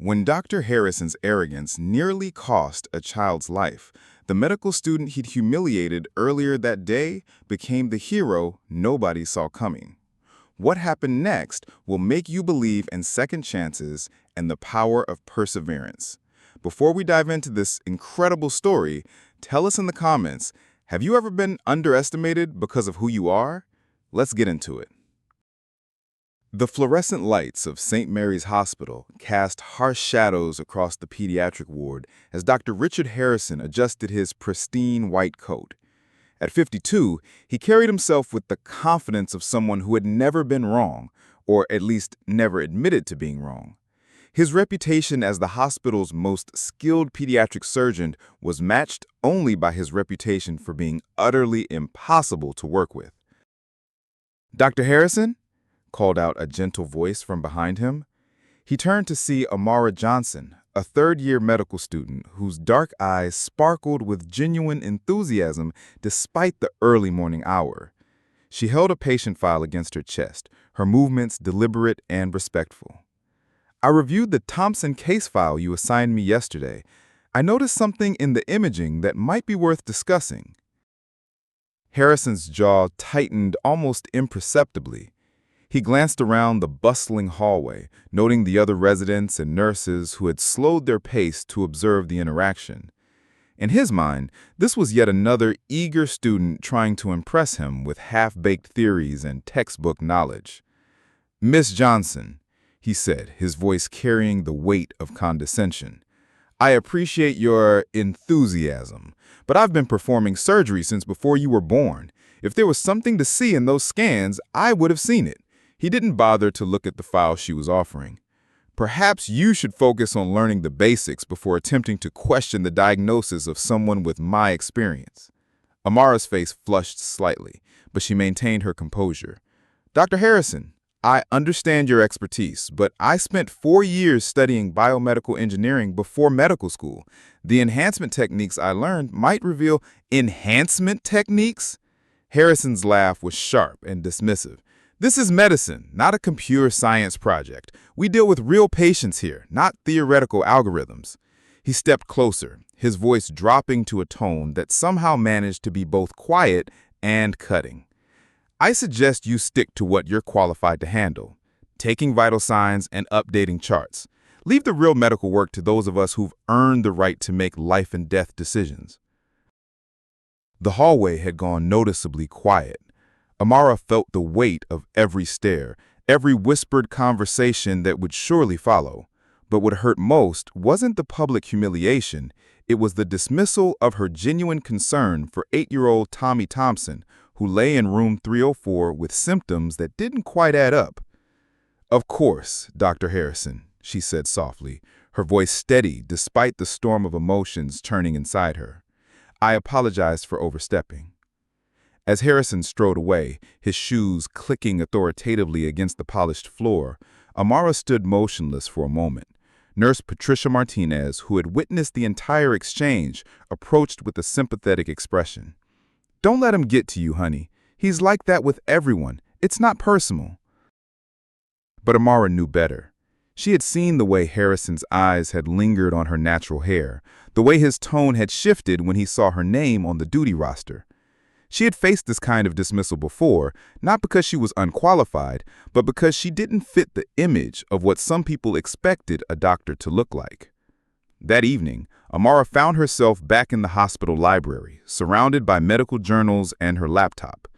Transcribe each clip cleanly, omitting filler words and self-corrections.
When Dr. Harrison's arrogance nearly cost a child's life, the medical student he'd humiliated earlier that day became the hero nobody saw coming. What happened next will make you believe in second chances and the power of perseverance. Before we dive into this incredible story, tell us in the comments, have you ever been underestimated because of who you are? Let's get into it. The fluorescent lights of St. Mary's Hospital cast harsh shadows across the pediatric ward as Dr. Richard Harrison adjusted his pristine white coat. At 52, he carried himself with the confidence of someone who had never been wrong, or at least never admitted to being wrong. His reputation as the hospital's most skilled pediatric surgeon was matched only by his reputation for being utterly impossible to work with. "Dr. Harrison?" called out a gentle voice from behind him. He turned to see Amara Johnson, a third-year medical student whose dark eyes sparkled with genuine enthusiasm despite the early morning hour. She held a patient file against her chest, her movements deliberate and respectful. "I reviewed the Thompson case file you assigned me yesterday. I noticed something in the imaging that might be worth discussing." Harrison's jaw tightened almost imperceptibly. He glanced around the bustling hallway, noting the other residents and nurses who had slowed their pace to observe the interaction. In his mind, this was yet another eager student trying to impress him with half-baked theories and textbook knowledge. "Miss Johnson," he said, his voice carrying the weight of condescension, "I appreciate your enthusiasm, but I've been performing surgery since before you were born. If there was something to see in those scans, I would have seen it." He didn't bother to look at the file she was offering. "Perhaps you should focus on learning the basics before attempting to question the diagnosis of someone with my experience." Amara's face flushed slightly, but she maintained her composure. "Dr. Harrison, I understand your expertise, but I spent 4 years studying biomedical engineering before medical school. The enhancement techniques I learned might reveal—" "Enhancement techniques?" Harrison's laugh was sharp and dismissive. "This is medicine, not a computer science project. We deal with real patients here, not theoretical algorithms." He stepped closer, his voice dropping to a tone that somehow managed to be both quiet and cutting. "I suggest you stick to what you're qualified to handle, taking vital signs and updating charts. Leave the real medical work to those of us who've earned the right to make life and death decisions." The hallway had gone noticeably quiet. Amara felt the weight of every stare, every whispered conversation that would surely follow. But what hurt most wasn't the public humiliation, it was the dismissal of her genuine concern for 8-year-old Tommy Thompson, who lay in room 304 with symptoms that didn't quite add up. "Of course, Dr. Harrison," she said softly, her voice steady despite the storm of emotions churning inside her. "I apologize for overstepping." As Harrison strode away, his shoes clicking authoritatively against the polished floor, Amara stood motionless for a moment. Nurse Patricia Martinez, who had witnessed the entire exchange, approached with a sympathetic expression. "Don't let him get to you, honey. He's like that with everyone. It's not personal." But Amara knew better. She had seen the way Harrison's eyes had lingered on her natural hair, the way his tone had shifted when he saw her name on the duty roster. She had faced this kind of dismissal before, not because she was unqualified, but because she didn't fit the image of what some people expected a doctor to look like. That evening, Amara found herself back in the hospital library, surrounded by medical journals and her laptop.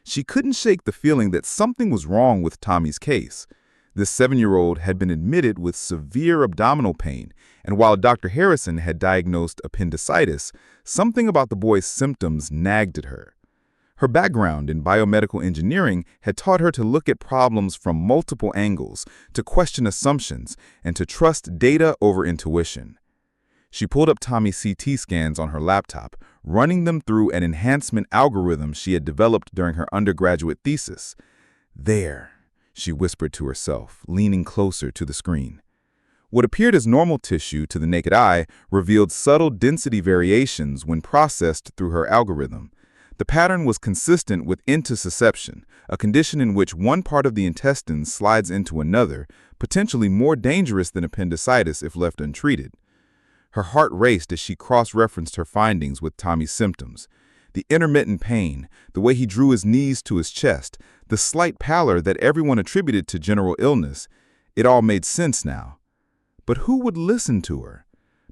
She couldn't shake the feeling that something was wrong with Tommy's case. This 7-year-old had been admitted with severe abdominal pain, and while Dr. Harrison had diagnosed appendicitis, something about the boy's symptoms nagged at her. Her background in biomedical engineering had taught her to look at problems from multiple angles, to question assumptions, and to trust data over intuition. She pulled up Tommy's CT scans on her laptop, running them through an enhancement algorithm she had developed during her undergraduate thesis. "There," she whispered to herself, leaning closer to the screen. What appeared as normal tissue to the naked eye revealed subtle density variations when processed through her algorithm. The pattern was consistent with intussusception, a condition in which one part of the intestine slides into another, potentially more dangerous than appendicitis if left untreated. Her heart raced as she cross-referenced her findings with Tommy's symptoms. The intermittent pain, the way he drew his knees to his chest, the slight pallor that everyone attributed to general illness, it all made sense now. But who would listen to her?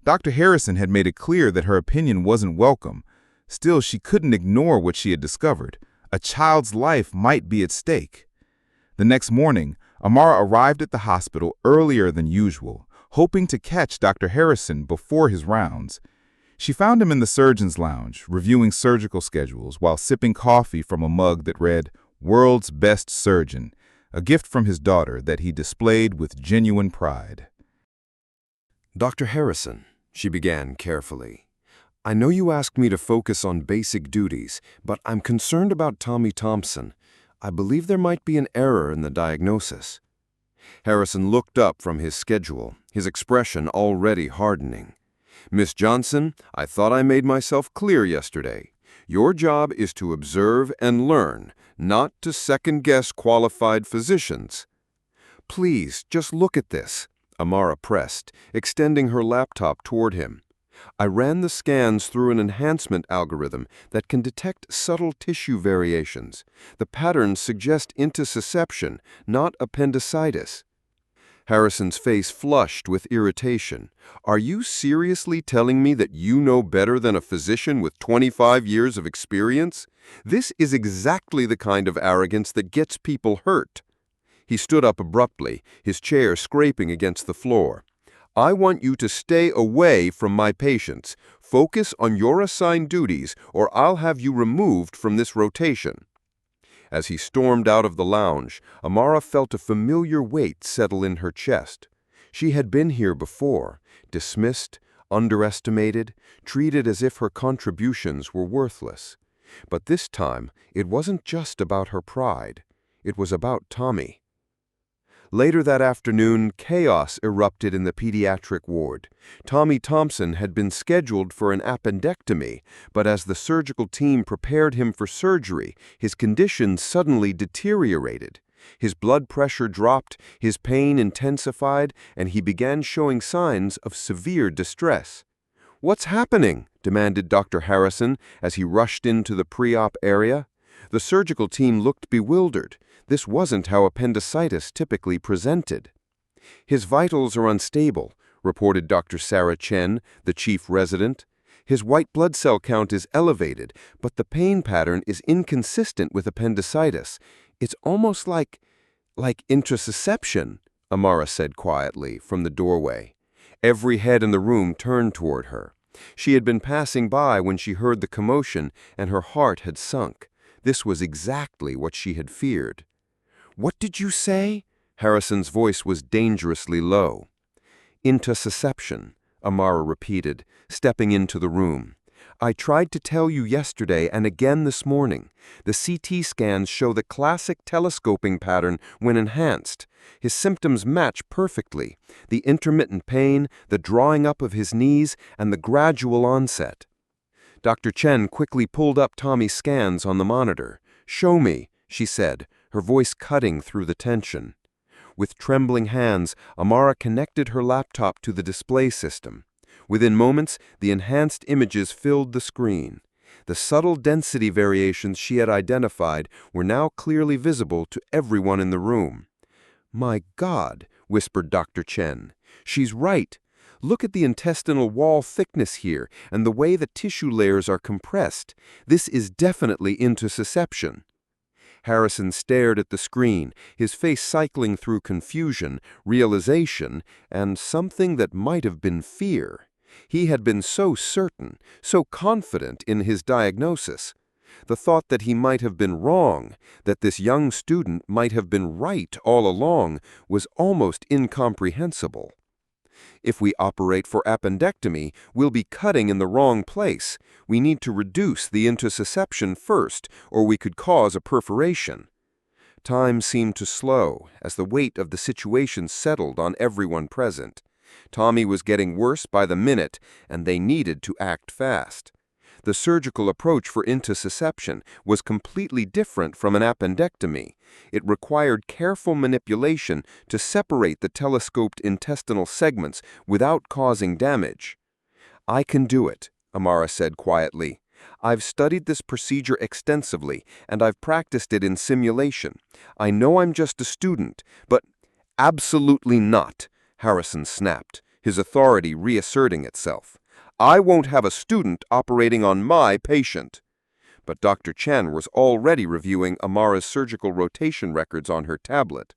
Dr. Harrison had made it clear that her opinion wasn't welcome. Still, she couldn't ignore what she had discovered. A child's life might be at stake. The next morning, Amara arrived at the hospital earlier than usual, hoping to catch Dr. Harrison before his rounds. She found him in the surgeon's lounge, reviewing surgical schedules while sipping coffee from a mug that read, "World's Best Surgeon," a gift from his daughter that he displayed with genuine pride. "Dr. Harrison," she began carefully, "I know you asked me to focus on basic duties, but I'm concerned about Tommy Thompson. I believe there might be an error in the diagnosis." Harrison looked up from his schedule, his expression already hardening. "Miss Johnson, I thought I made myself clear yesterday. Your job is to observe and learn, not to second-guess qualified physicians." "Please, just look at this," Amara pressed, extending her laptop toward him. "I ran the scans through an enhancement algorithm that can detect subtle tissue variations. The patterns suggest intussusception, not appendicitis." Harrison's face flushed with irritation. "Are you seriously telling me that you know better than a physician with 25 years of experience? This is exactly the kind of arrogance that gets people hurt." He stood up abruptly, his chair scraping against the floor. "I want you to stay away from my patients. Focus on your assigned duties, or I'll have you removed from this rotation." As he stormed out of the lounge, Amara felt a familiar weight settle in her chest. She had been here before, dismissed, underestimated, treated as if her contributions were worthless. But this time, it wasn't just about her pride. It was about Tommy. Later that afternoon, chaos erupted in the pediatric ward. Tommy Thompson had been scheduled for an appendectomy, but as the surgical team prepared him for surgery, his condition suddenly deteriorated. His blood pressure dropped, his pain intensified, and he began showing signs of severe distress. "What's happening?" demanded Dr. Harrison as he rushed into the pre-op area. The surgical team looked bewildered. This wasn't how appendicitis typically presented. "His vitals are unstable," reported Dr. Sarah Chen, the chief resident. "His white blood cell count is elevated, but the pain pattern is inconsistent with appendicitis. It's almost like intussusception," Amara said quietly from the doorway. Every head in the room turned toward her. She had been passing by when she heard the commotion, and her heart had sunk. This was exactly what she had feared. "What did you say?" Harrison's voice was dangerously low. "Intussusception," Amara repeated, stepping into the room. "I tried to tell you yesterday and again this morning. The CT scans show the classic telescoping pattern when enhanced. His symptoms match perfectly: the intermittent pain, the drawing up of his knees, and the gradual onset." Dr. Chen quickly pulled up Tommy's scans on the monitor. "Show me," she said, her voice cutting through the tension. With trembling hands, Amara connected her laptop to the display system. Within moments, the enhanced images filled the screen. The subtle density variations she had identified were now clearly visible to everyone in the room. "My God," whispered Dr. Chen. "She's right. Look at the intestinal wall thickness here and the way the tissue layers are compressed. This is definitely intussusception." Harrison stared at the screen, his face cycling through confusion, realization, and something that might have been fear. He had been so certain, so confident in his diagnosis. The thought that he might have been wrong, that this young student might have been right all along, was almost incomprehensible. "If we operate for appendectomy, we'll be cutting in the wrong place. We need to reduce the intussusception first, or we could cause a perforation." Time seemed to slow as the weight of the situation settled on everyone present. Tommy was getting worse by the minute, and they needed to act fast. The surgical approach for intussusception was completely different from an appendectomy. It required careful manipulation to separate the telescoped intestinal segments without causing damage. "I can do it," Amara said quietly. "I've studied this procedure extensively, and I've practiced it in simulation. I know I'm just a student, but—" "Absolutely not," Harrison snapped, his authority reasserting itself. "I won't have a student operating on my patient." But Dr. Chen was already reviewing Amara's surgical rotation records on her tablet.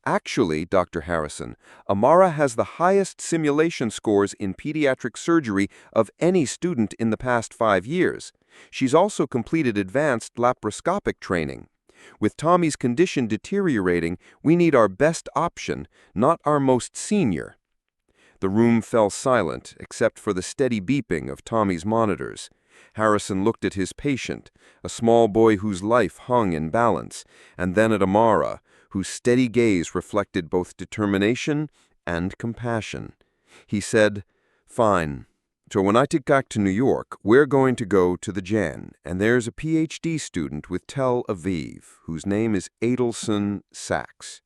"Actually, Dr. Harrison, Amara has the highest simulation scores in pediatric surgery of any student in the past 5 years. She's also completed advanced laparoscopic training. With Tommy's condition deteriorating, we need our best option, not our most senior." The room fell silent, except for the steady beeping of Tommy's monitors. Harrison looked at his patient, a small boy whose life hung in balance, and then at Amara, whose steady gaze reflected both determination and compassion. He said, "Fine. So when I get back to New York, we're going to go to the Jan, and there's a PhD student with Tel Aviv, whose name is Adelson Sachs.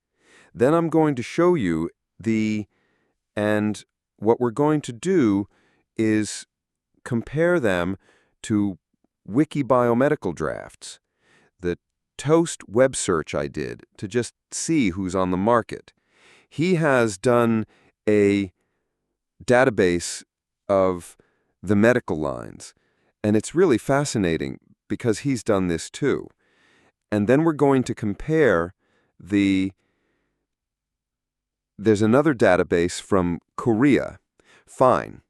Then I'm going to show you and what we're going to do is compare them to wiki biomedical drafts. The Toast web search I did to just see who's on the market. He has done a database of the medical lines, and it's really fascinating because he's done this too. And then we're going to compare there's another database from Korea. Fine,"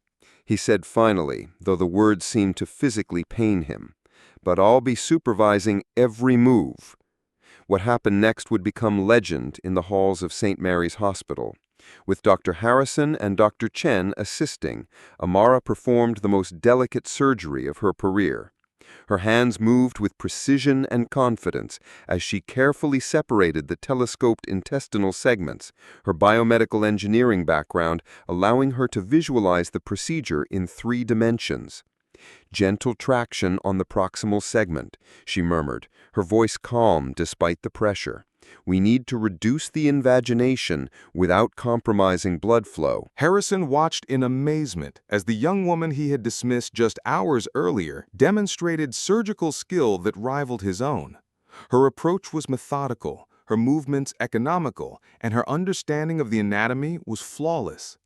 he said finally, though the words seemed to physically pain him. "But I'll be supervising every move." What happened next would become legend in the halls of St. Mary's Hospital. With Dr. Harrison and Dr. Chen assisting, Amara performed the most delicate surgery of her career. Her hands moved with precision and confidence as she carefully separated the telescoped intestinal segments, her biomedical engineering background allowing her to visualize the procedure in 3 dimensions. "Gentle traction on the proximal segment," she murmured, her voice calm despite the pressure. "We need to reduce the invagination without compromising blood flow." Harrison watched in amazement as the young woman he had dismissed just hours earlier demonstrated surgical skill that rivaled his own. Her approach was methodical, her movements economical, and her understanding of the anatomy was flawless.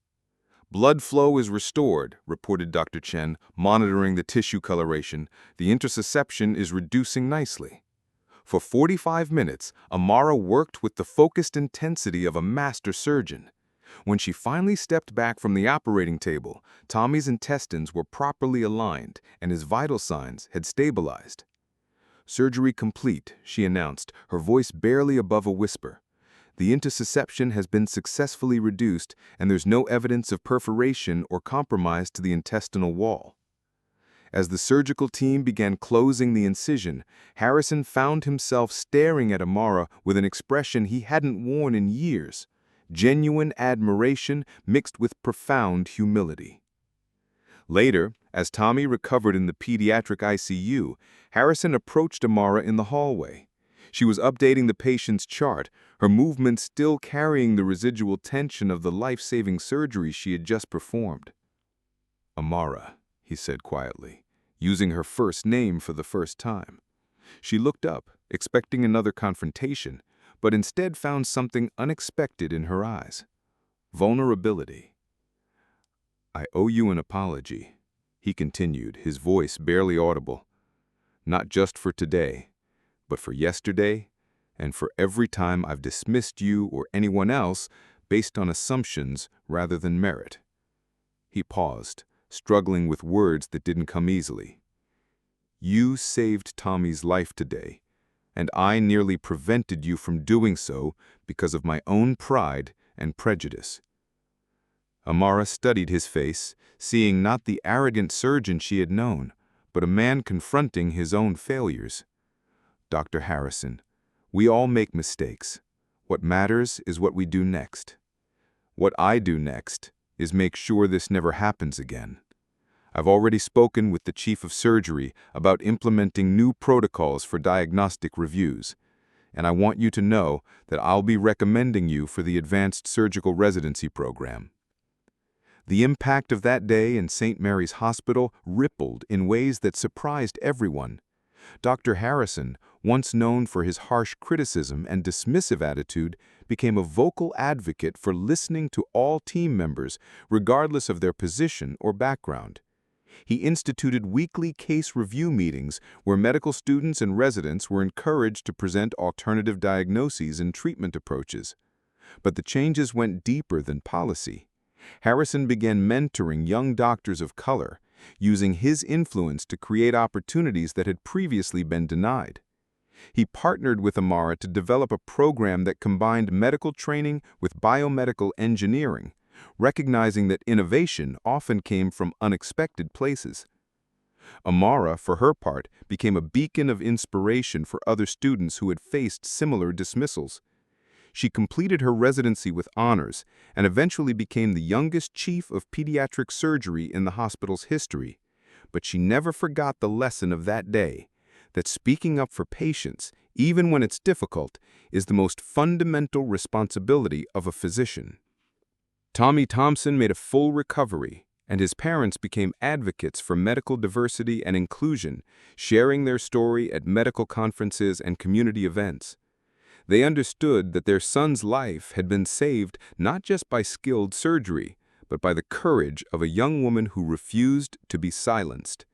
"Blood flow is restored," reported Dr. Chen, monitoring the tissue coloration. "The intussusception is reducing nicely." For 45 minutes, Amara worked with the focused intensity of a master surgeon. When she finally stepped back from the operating table, Tommy's intestines were properly aligned and his vital signs had stabilized. "Surgery complete," she announced, her voice barely above a whisper. "The intussusception has been successfully reduced, and there's no evidence of perforation or compromise to the intestinal wall." As the surgical team began closing the incision, Harrison found himself staring at Amara with an expression he hadn't worn in years, genuine admiration mixed with profound humility. Later, as Tommy recovered in the pediatric ICU, Harrison approached Amara in the hallway. She was updating the patient's chart, her movements still carrying the residual tension of the life-saving surgery she had just performed. "Amara," he said quietly, using her first name for the first time. She looked up, expecting another confrontation, but instead found something unexpected in her eyes: vulnerability. "I owe you an apology," he continued, his voice barely audible. "Not just for today, but for yesterday, and for every time I've dismissed you or anyone else based on assumptions rather than merit." He paused, struggling with words that didn't come easily. "You saved Tommy's life today, and I nearly prevented you from doing so because of my own pride and prejudice." Amara studied his face, seeing not the arrogant surgeon she had known, but a man confronting his own failures. "Dr. Harrison, we all make mistakes. What matters is what we do next. What I do next is make sure this never happens again. I've already spoken with the chief of surgery about implementing new protocols for diagnostic reviews, and I want you to know that I'll be recommending you for the advanced surgical residency program. The impact of that day in St. Mary's Hospital rippled in ways that surprised everyone. Dr. Harrison, once known for his harsh criticism and dismissive attitude, became a vocal advocate for listening to all team members, regardless of their position or background. He instituted weekly case review meetings where medical students and residents were encouraged to present alternative diagnoses and treatment approaches. But the changes went deeper than policy. Harrison began mentoring young doctors of color, using his influence to create opportunities that had previously been denied. He partnered with Amara to develop a program that combined medical training with biomedical engineering, recognizing that innovation often came from unexpected places. Amara, for her part, became a beacon of inspiration for other students who had faced similar dismissals. She completed her residency with honors and eventually became the youngest chief of pediatric surgery in the hospital's history. But she never forgot the lesson of that day, that speaking up for patients, even when it's difficult, is the most fundamental responsibility of a physician. Tommy Thompson made a full recovery, and his parents became advocates for medical diversity and inclusion, sharing their story at medical conferences and community events. They understood that their son's life had been saved not just by skilled surgery, but by the courage of a young woman who refused to be silenced.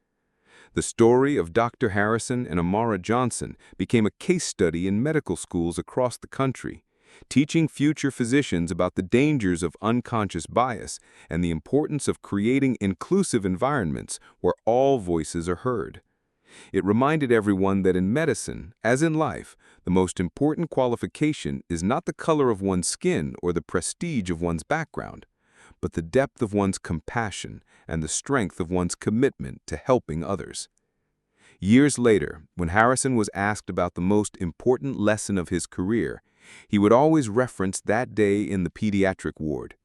The story of Dr. Harrison and Amara Johnson became a case study in medical schools across the country, teaching future physicians about the dangers of unconscious bias and the importance of creating inclusive environments where all voices are heard. It reminded everyone that in medicine, as in life, the most important qualification is not the color of one's skin or the prestige of one's background, but the depth of one's compassion and the strength of one's commitment to helping others. Years later, when Harrison was asked about the most important lesson of his career, he would always reference that day in the pediatric ward.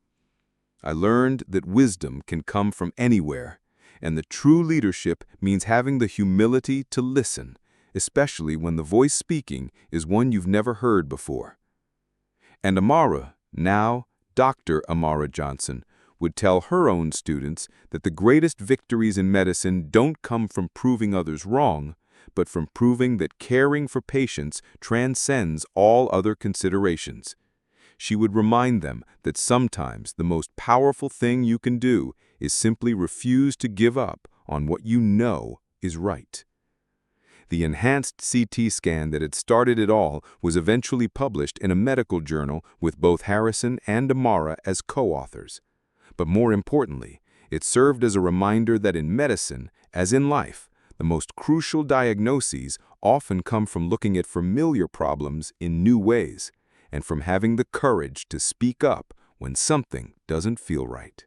"I learned that wisdom can come from anywhere, and that true leadership means having the humility to listen, especially when the voice speaking is one you've never heard before." And Amara, now Dr. Amara Johnson, would tell her own students that the greatest victories in medicine don't come from proving others wrong, but from proving that caring for patients transcends all other considerations. She would remind them that sometimes the most powerful thing you can do is simply refuse to give up on what you know is right. The enhanced CT scan that had started it all was eventually published in a medical journal with both Harrison and Amara as co-authors. But more importantly, it served as a reminder that in medicine, as in life, the most crucial diagnoses often come from looking at familiar problems in new ways, and from having the courage to speak up when something doesn't feel right.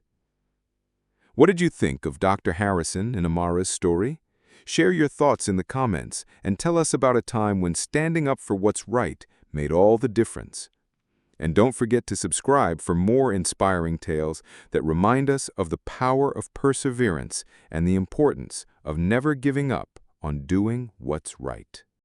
What did you think of Dr. Harrison and Amara's story? Share your thoughts in the comments and tell us about a time when standing up for what's right made all the difference. And don't forget to subscribe for more inspiring tales that remind us of the power of perseverance and the importance of never giving up on doing what's right.